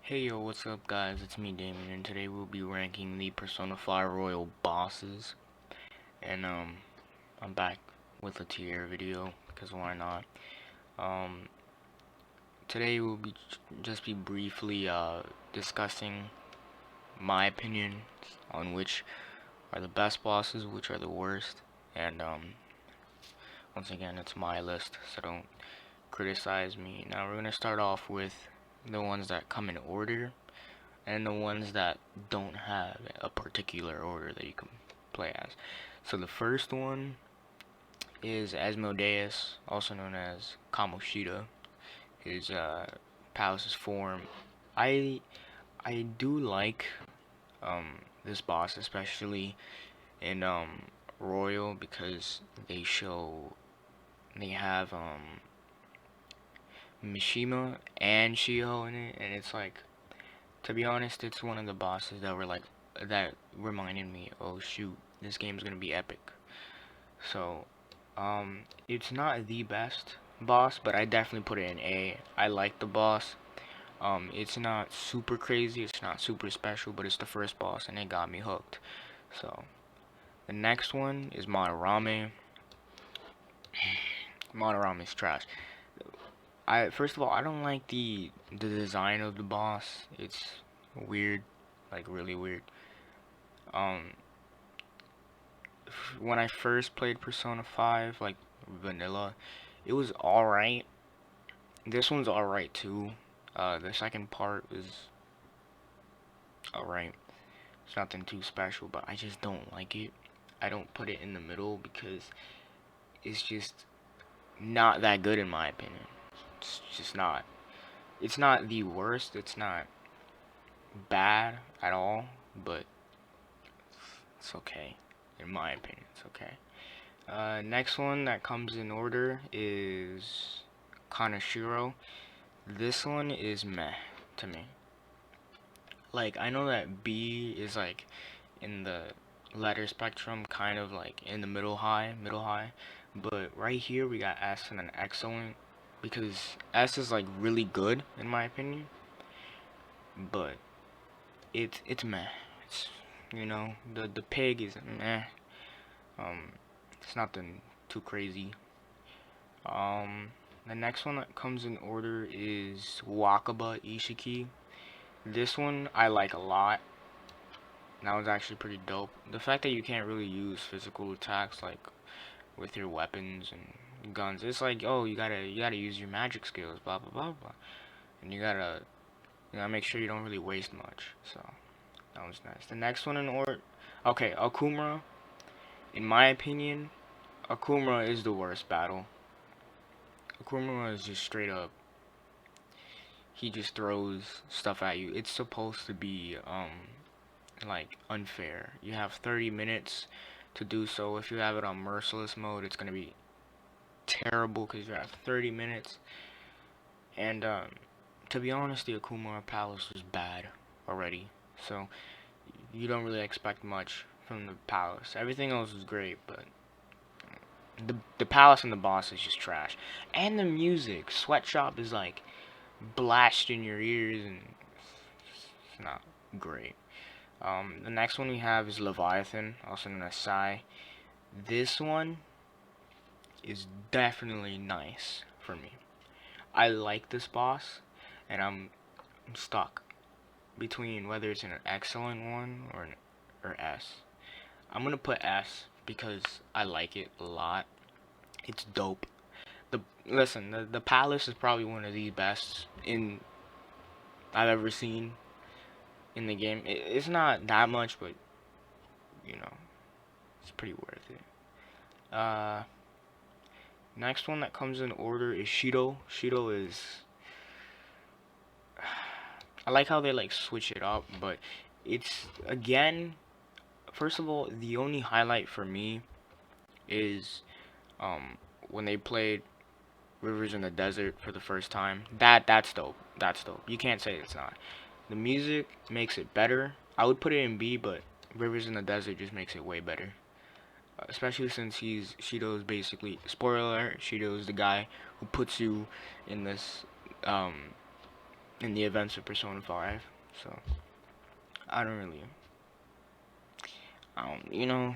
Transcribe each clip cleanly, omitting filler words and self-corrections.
Hey yo, what's up guys? It's me Damien and today we'll be ranking the Persona 5 Royal bosses. And I'm back with a tier video because why not? Um Today we'll be just be briefly discussing my opinions on which are the best bosses, which are the worst. And once again, it's my list, so don't criticize me. Now we're going to start off with the ones that come in order and the ones that don't have a particular order that you can play as. So the first one is Asmodeus, also known as Kamoshida. His palace's form. I I do like this boss, especially in Royal, because they have Mishima and Shiho in it, and it's like, to be honest, it's one of the bosses that reminded me, oh shoot, this game's gonna be epic. So, it's not the best boss, but I definitely put it in A. I like the boss. It's not super crazy, it's not super special, but it's the first boss and it got me hooked. So, the next one is Monorame. Monorame's trash. I first of all, I don't like the design of the boss. It's weird, like really weird. Um, when I first played Persona 5, like vanilla, it was alright. This one's alright too. The second part is alright. It's nothing too special, but I just don't like it. I don't put it in the middle because it's just not that good in my opinion. It's just not. It's not the worst. It's not bad at all, but it's okay. In my opinion, it's okay. Next one that comes in order is Kanashiro. This one is meh to me. Like, I know that B is like in the letter spectrum, kind of like in the middle high. But right here we got S and an excellent, because S is like really good in my opinion, but it's meh. It's, the pig is meh. Um, it's nothing too crazy. Um, the next one that comes in order is Wakaba Ishiki. This one I like a lot. That was actually pretty dope. The fact that you can't really use physical attacks like with your weapons and guns, it's like, oh, you gotta use your magic skills, blah blah blah blah, and you gotta make sure you don't really waste much. So that was nice. The next one in order, okay, Akumura. In my opinion, Akumura is the worst battle. Akumura is just straight up. He just throws stuff at you. It's supposed to be like unfair. You have 30 minutes to do so. If you have it on merciless mode, it's gonna be terrible because you have 30 minutes. And to be honest, the Akumura Palace was bad already, so you don't really expect much from the palace. Everything else is great, but the palace and the boss is just trash. And the music, Sweatshop is like blast in your ears, and it's not great. The next one we have is Leviathan, also known as Sai. This one is definitely nice for me. I like this boss, and I'm stuck between whether it's an excellent one or S. I'm gonna put S because I like it a lot. It's dope. The palace is probably one of the best in I've ever seen in the game. It's not that much, but you know, it's pretty worth it. Next one that comes in order is Shido. Shido is, I like how they like switch it up, but it's again, first of all, the only highlight for me is when they played Rivers in the Desert for the first time. That's dope. That's dope. You can't say it's not. The music makes it better. I would put it in B, but Rivers in the Desert just makes it way better. Especially since Shido's basically, spoiler alert, Shido's the guy who puts you in this um in the events of Persona 5. So I don't really,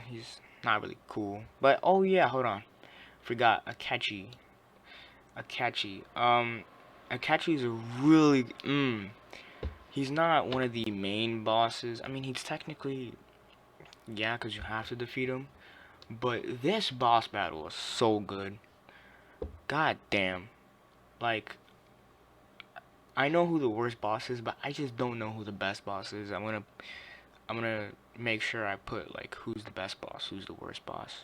he's not really cool. But oh yeah, hold on, forgot Akechi. Akechi. Akechi is a really He's not one of the main bosses. I mean, he's technically, yeah, because you have to defeat him. But this boss battle is so good. God damn. Like, I know who the worst boss is, but I just don't know who the best boss is. I'm gonna make sure I put like who's the best boss, who's the worst boss,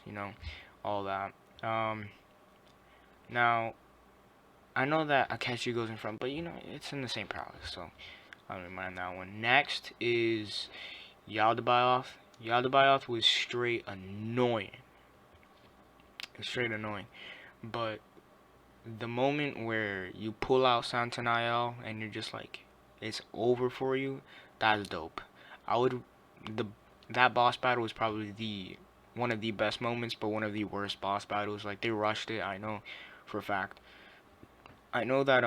all that. Um, Now I know that Akechi goes in front, but it's in the same palace, so I don't mind that one. Next is Yaldabaoth. Yaldabaoth was straight annoying. It's straight annoying. But the moment where you pull out Santanael and you're just like, it's over for you, that's dope. I would the that boss battle was probably the one of the best moments, but one of the worst boss battles. Like they rushed it, I know for a fact. I know that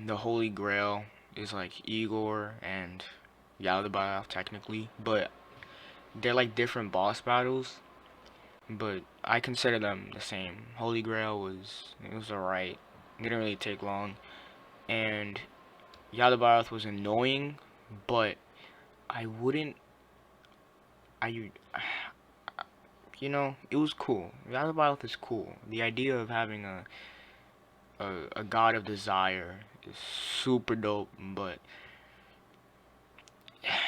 the Holy Grail is like Igor and Yaldabaoth technically, but they're like different boss battles. But I consider them the same. Holy Grail was alright. It didn't really take long, and Yaldabaoth was annoying, but I wouldn't. I it was cool. Yaldabaoth is cool. The idea of having a god of desire is super dope, but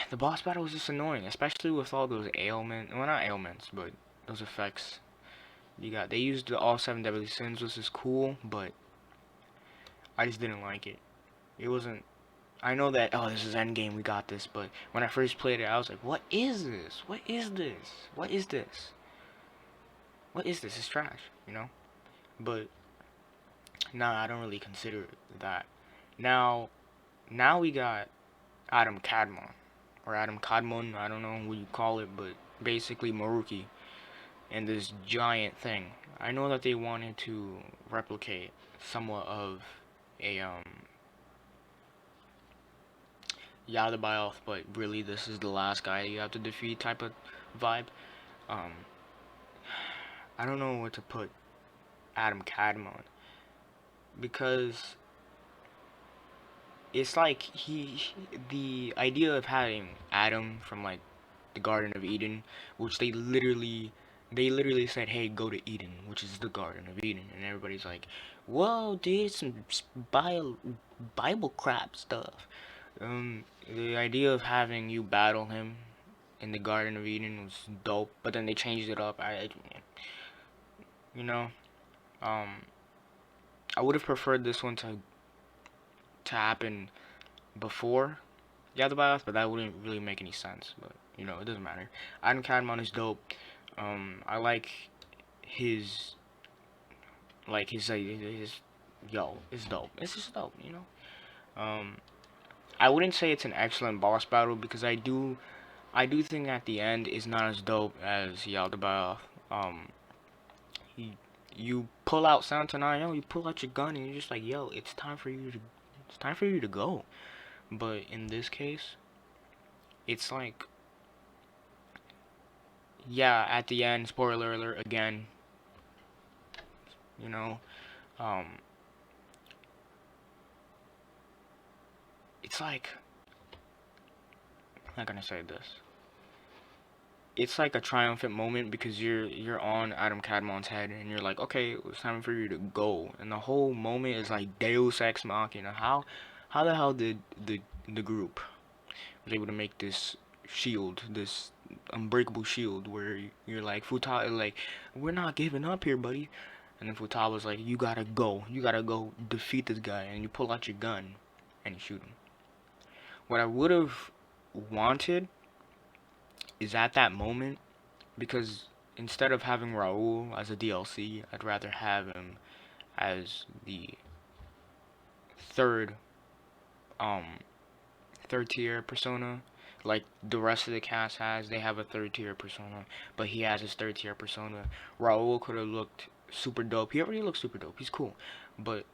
the boss battle was just annoying, especially with all those ailments. Well, not ailments, but those effects. They used the all seven deadly sins, which is cool, but I just didn't like it. It wasn't. I know that this is endgame, we got this, but when I first played it, I was like, what is this? What is this? What is this? What is this? It's trash, But nah, I don't really consider it that. Now, now we got Adam Kadmon or Adam Kadmon. I don't know what you call it, but basically Maruki and this giant thing. I know that they wanted to replicate somewhat of a Yaldabaoth, but really this is the last guy you have to defeat type of vibe. Um, I don't know what to put Adam Kadmon because it's like the idea of having Adam from like the Garden of Eden, which they literally said, hey, go to Eden, which is the Garden of Eden, and everybody's like, whoa, dude, some Bible crap stuff. The idea of having you battle him in the Garden of Eden was dope, but then they changed it up. You know, um, I would have preferred this one to happen before the BIOS, but that wouldn't really make any sense. But it doesn't matter. Adam Cadmon is dope. I like his his yo, it's dope. It's just dope. I wouldn't say it's an excellent boss battle because I do think at the end is not as dope as Yaldabaoth. Um, you pull out Santanael, you pull out your gun, and you're just like, yo, it's time for you to go. But in this case, it's like, yeah, at the end, spoiler alert again, you know, um, it's like, how can I say this? It's like a triumphant moment because you're on Adam Cadmon's head and you're like, okay, it's time for you to go, and the whole moment is like Deus Ex Machina. How the hell did the group was able to make this shield, this unbreakable shield, where you're like Futaba, like, we're not giving up here, buddy. And then Futaba's like, you gotta go defeat this guy, and you pull out your gun and you shoot him. What I would have wanted is at that moment, because instead of having Raul as a DLC, I'd rather have him as the third um third tier persona, like the rest of the cast has. They have a third tier persona, but he has his third tier persona. Raul could have looked super dope. He already looks super dope. He's cool, but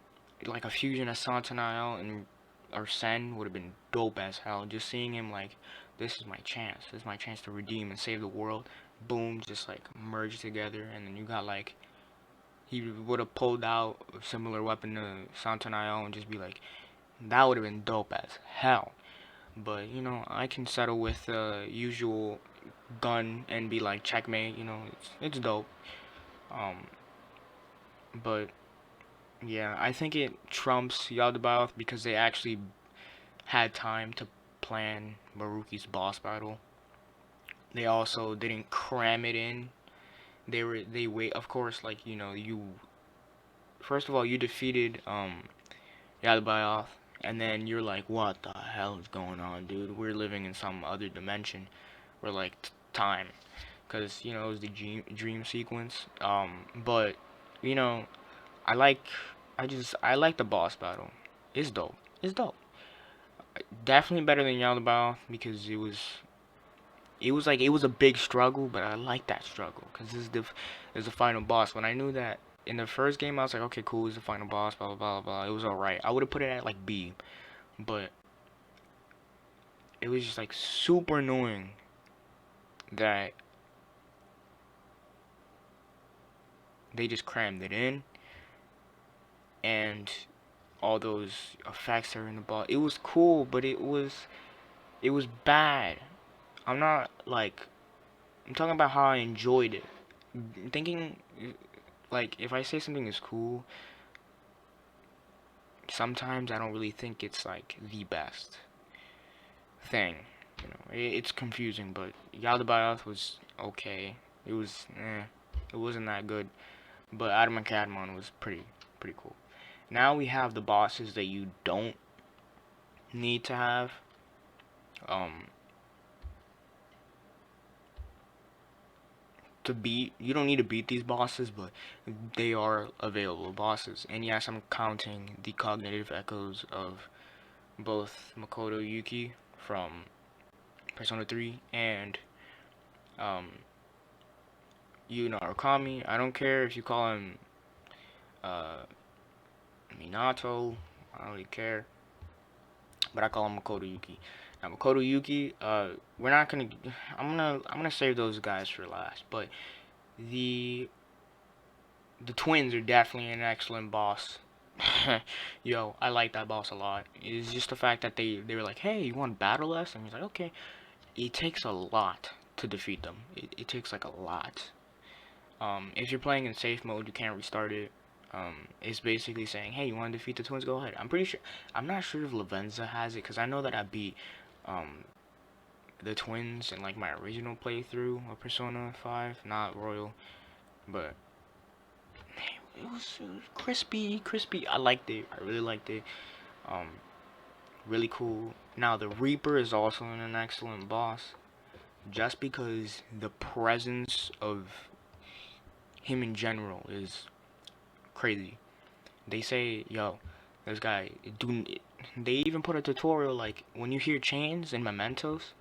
like a fusion of Santanael and or Sen would have been dope as hell. Just seeing him like, this is my chance. This is my chance to redeem and save the world. Boom, just like merge together, and then you got like, he would have pulled out a similar weapon to Santanayo and just be like, that would have been dope as hell. But you know, I can settle with the usual gun and be like checkmate. You know, it's dope. Um, but yeah, I think it trumps Yaldabaoth because they actually had time to plan Maruki's boss battle. They also didn't cram it in. They wait, of course, like, you know, you first of all you defeated Yaldabaoth, and then you're like, what the hell is going on, dude? We're living in some other dimension. We're like time, because you know it was the dream sequence. But you know, I like I like the boss battle. It's dope. It's dope. Definitely better than Yaldabaoth because it was a big struggle, but I like that struggle because this is the final boss. When I knew that in the first game, I was like, okay, cool, it's the final boss, blah blah blah blah. It was alright. I would have put it at like B, but it was just like super annoying that they just crammed it in, and all those effects are in the boss. It was cool, but it was bad. I'm not like, I'm talking about how I enjoyed it. Thinking like, if I say something is cool, sometimes I don't really think it's like the best thing. You know, it's confusing, but Yaldabaoth was okay. It was it wasn't that good, but Adam and Cadmon was pretty cool. Now we have the bosses that you don't need to have. Um, to beat, you don't need to beat these bosses, but they are available bosses. And yes, I'm counting the cognitive echoes of both Makoto Yuki from Persona 3 and um, Yu Narukami. I don't care if you call him uh, Minato. I don't really care, but I call him Makoto Yuki. Now Makoto Yuki, we're not gonna. I'm gonna save those guys for last. But the the twins are definitely an excellent boss. Yo, I like that boss a lot. It's just the fact that they were like, hey, you want to battle us? And he's like, okay. It takes a lot to defeat them. It takes like a lot. If you're playing in safe mode, you can't restart it. It's basically saying, hey, you want to defeat the twins? Go ahead. I'm pretty sure. I'm not sure if Lavenza has it, because I know that I beat um, the twins in like my original playthrough of Persona 5, not Royal, but it was crispy. I liked it. I really liked it. Um, really cool. Now the Reaper is also an excellent boss, just because the presence of him in general is crazy. They say, yo, this guy, do. They even put a tutorial like, when you hear chains and mementos,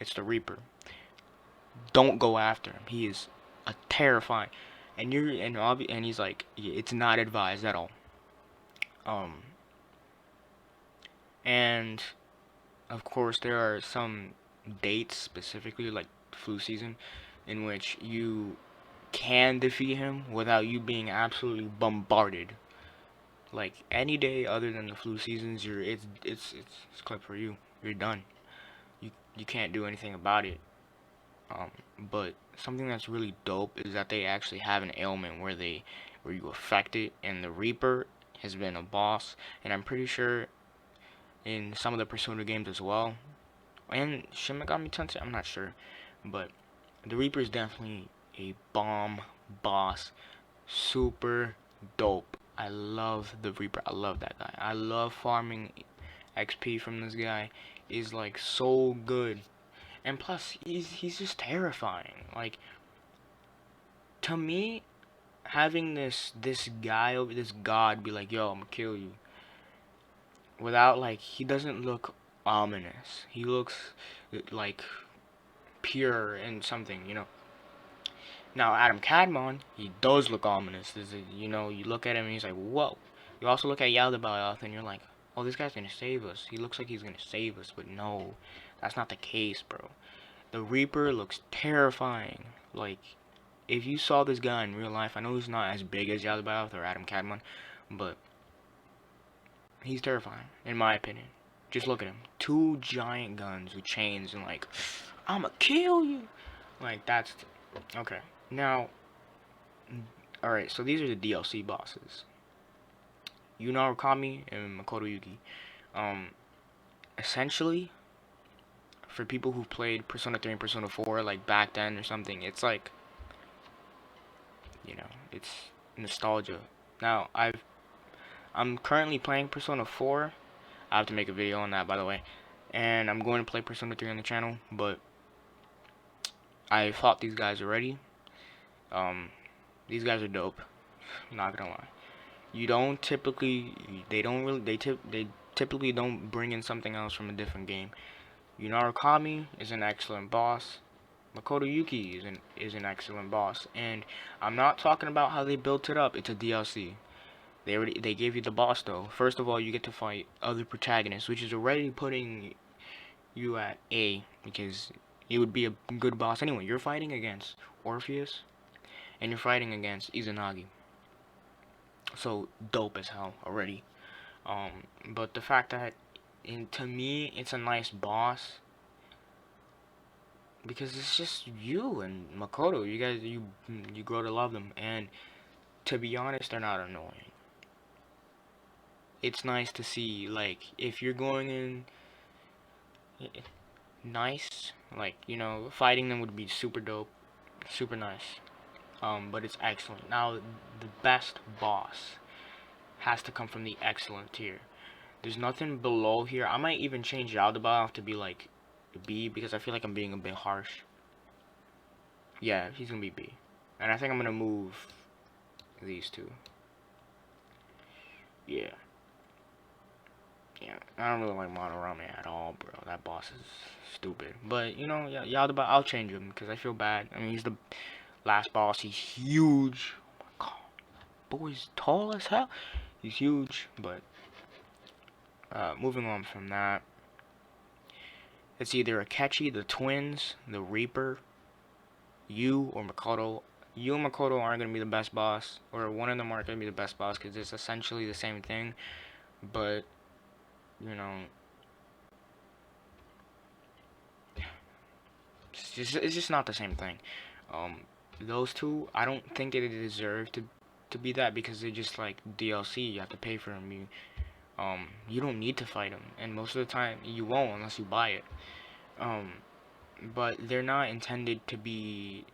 it's the Reaper. Don't go after him. He is a terrifying. And he's like, yeah, it's not advised at all. Um, and of course there are some dates specifically like flu season in which you can defeat him without you being absolutely bombarded. Like any day other than the flu seasons, it's clip for you. You're done. You can't do anything about it. But something that's really dope is that they actually have an ailment where you affect it, and the Reaper has been a boss, and I'm pretty sure in some of the Persona games as well, and Shin Megami Tensei, I'm not sure, but the Reaper is definitely a bomb boss. Super dope. I love the Reaper. I love that guy. I love farming XP from this guy. Is like so good. And plus he's just terrifying. Like, to me, having this guy over, this god be like, yo, I'm gonna kill you, without like, he doesn't look ominous. He looks like pure and something, you know. Now, Adam Cadmon, he does look ominous. You know, you look at him and he's like, whoa. You also look at Yaldabaoth and you're like, oh, this guy's gonna save us. He looks like he's gonna save us, but no, that's not the case, bro. The Reaper looks terrifying. Like, if you saw this guy in real life, I know he's not as big as Yaldabaoth or Adam Cadman, but he's terrifying, in my opinion. Just look at him. Two giant guns with chains and like, I'ma kill you. Like, that's... Okay. Now, alright, so these are the DLC bosses. Romi and Makoto Yuki. Essentially, for people who played Persona 3 and Persona 4, like, back then or something, it's like, it's nostalgia. Now, I'm currently playing Persona 4. I have to make a video on that, by the way. And I'm going to play Persona 3 on the channel, but I fought these guys already. These guys are dope. Not gonna lie. You don't typically, they don't really, they typically don't bring in something else from a different game. Kami is an excellent boss. Makoto Yuki is an excellent boss, and I'm not talking about how they built it up. It's a DLC. They gave you the boss though. First of all, you get to fight other protagonists, which is already putting you at A, because it would be a good boss anyway. You're fighting against Orpheus, and you're fighting against Izanagi. So dope as hell already. But the fact that, to me, it's a nice boss because it's just you and Makoto. You guys, you grow to love them, and to be honest, they're not annoying. It's nice to see, like, if you're going in nice, like, fighting them would be super dope, super nice. But it's excellent. Now, the best boss has to come from the excellent tier. There's nothing below here. I might even change Yaldabaoth to be like B, because I feel like I'm being a bit harsh. Yeah, he's gonna be B. And I think I'm gonna move these two. Yeah. Yeah, I don't really like Romi at all, bro. That boss is stupid. But, Yaldabaoth, I'll change him because I feel bad. I mean, he's the last boss. He's huge. Oh my god. Boy's tall as hell. He's huge, but moving on from that, it's either Akechi, the twins, the Reaper, you, or Makoto. You and Makoto aren't going to be the best boss, or one of them aren't going to be the best boss, because it's essentially the same thing, but, it's just not the same thing. Those two, I don't think they deserve to be that, because they're just like DLC. You have to pay for them. You don't need to fight them, and most of the time you won't unless you buy it. But they're not intended to be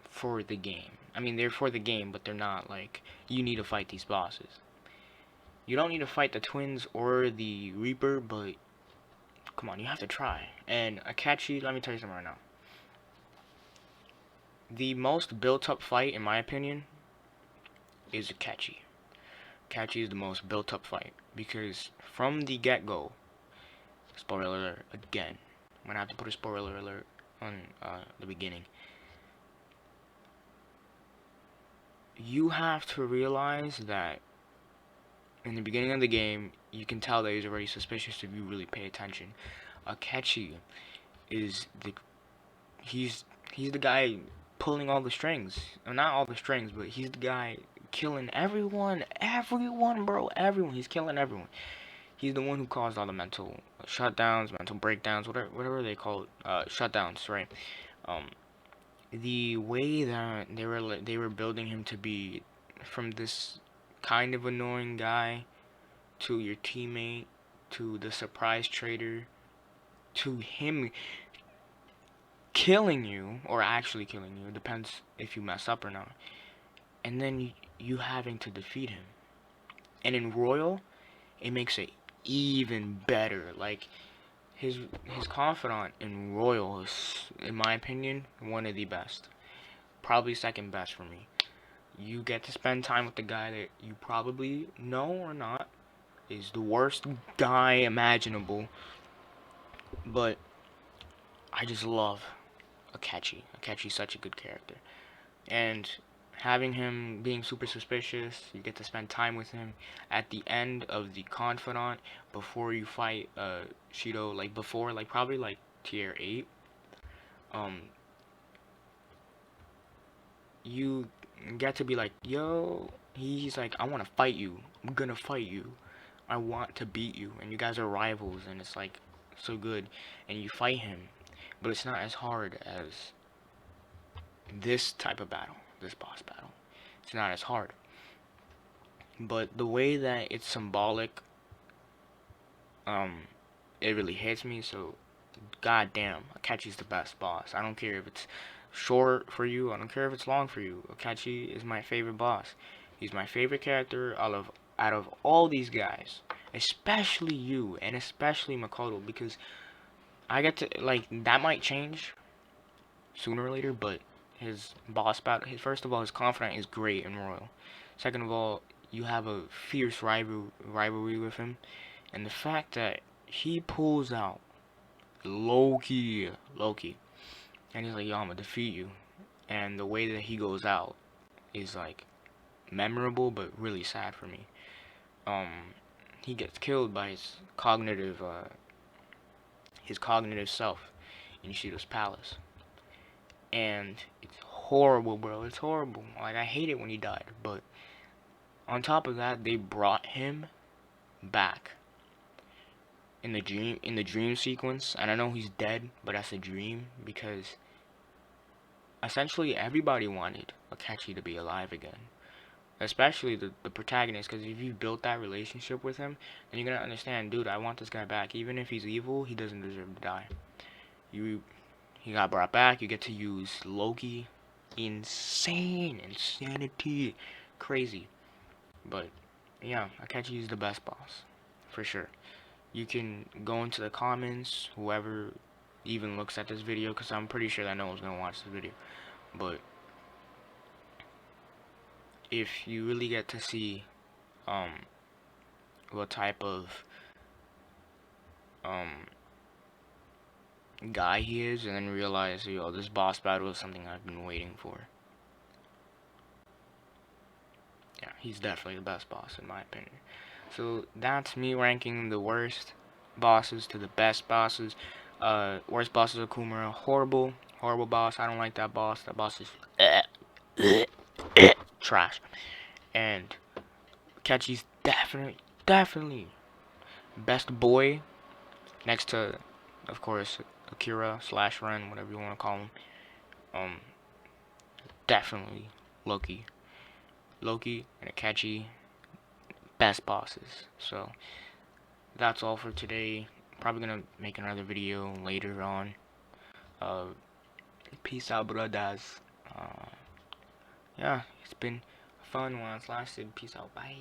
for the game. I mean, they're for the game, but they're not like you need to fight these bosses. You don't need to fight the twins or the Reaper, but come on, you have to try. And Akechi, let me tell you something right now. The most built-up fight, in my opinion, is Akechi. Akechi is the most built-up fight, because from the get-go, spoiler alert again, I'm gonna have to put a spoiler alert on the beginning. You have to realize that in the beginning of the game, you can tell that he's already suspicious if you really pay attention. Akechi is he's the guy pulling all the strings. Well, not all the strings, but he's the guy killing everyone, bro, everyone. He's killing everyone. He's the one who caused all the mental shutdowns, mental breakdowns, whatever they call it, shutdowns, right? The way that they were building him to be, from this kind of annoying guy to your teammate to the surprise trader to him killing you, or actually killing you, depends if you mess up or not, and then you having to defeat him. And in Royal, it makes it even better. Like, his confidant in Royal is, in my opinion, one of the best. Probably second best for me. You get to spend time with the guy that you probably know or not is the worst guy imaginable. But I just love Akechi. Akechi's such a good character. And having him being super suspicious, you get to spend time with him at the end of the confidant before you fight Shido, like before, like probably like tier 8. um you get to be like, yo, he's like, I want to fight you, I'm gonna fight you, I want to beat you, and you guys are rivals, and it's like so good, and you fight him, but it's not as hard as this type of battle, this boss battle. It's not as hard, but the way that it's symbolic, um, it really hits me. So, goddamn, Akechi's the best boss. I don't care if it's short for you. I don't care if it's long for you. Akechi is my favorite boss. He's my favorite character out of all these guys, especially you and especially Makoto, because I get to like that might change sooner or later, but his boss battle, his, first of all, his confidant is great and royal. Second of all, you have a fierce rivalry with him, and the fact that he pulls out Loki, and he's like, yo, I'm gonna defeat you, and the way that he goes out is like memorable but really sad for me. Um, he gets killed by his cognitive self in Shido's palace, and it's horrible, bro. It's horrible. Like, I hate it when he died, but on top of that, they brought him back in the dream sequence, and I know he's dead, but that's a dream because essentially everybody wanted Akechi to be alive again, especially the protagonist, because if you built that relationship with him, then you're gonna understand, dude, I want this guy back. Even if he's evil, he doesn't deserve to die. You He got brought back. You get to use Loki. Insanity, crazy. But yeah, Akechi is the best boss for sure. You can go into the comments, whoever even looks at this video, because I'm pretty sure that no one's gonna watch this video. But if you really get to see um what type of um guy he is, and then realize, yo, this boss battle is something I've been waiting for. Yeah, he's definitely the best boss in my opinion. So that's me ranking the worst bosses to the best bosses. Worst bosses of Kumara, horrible boss. I don't like that boss. That boss is trash. And Kechi's definitely best boy, next to, of course, Akira slash Ren, whatever you want to call him. Um, Definitely Loki. Loki and Akechi, best bosses. So that's all for today. Probably gonna make another video later on. Uh, Peace out, brothers. Yeah, it's been fun while it's lasted. Peace out. Bye.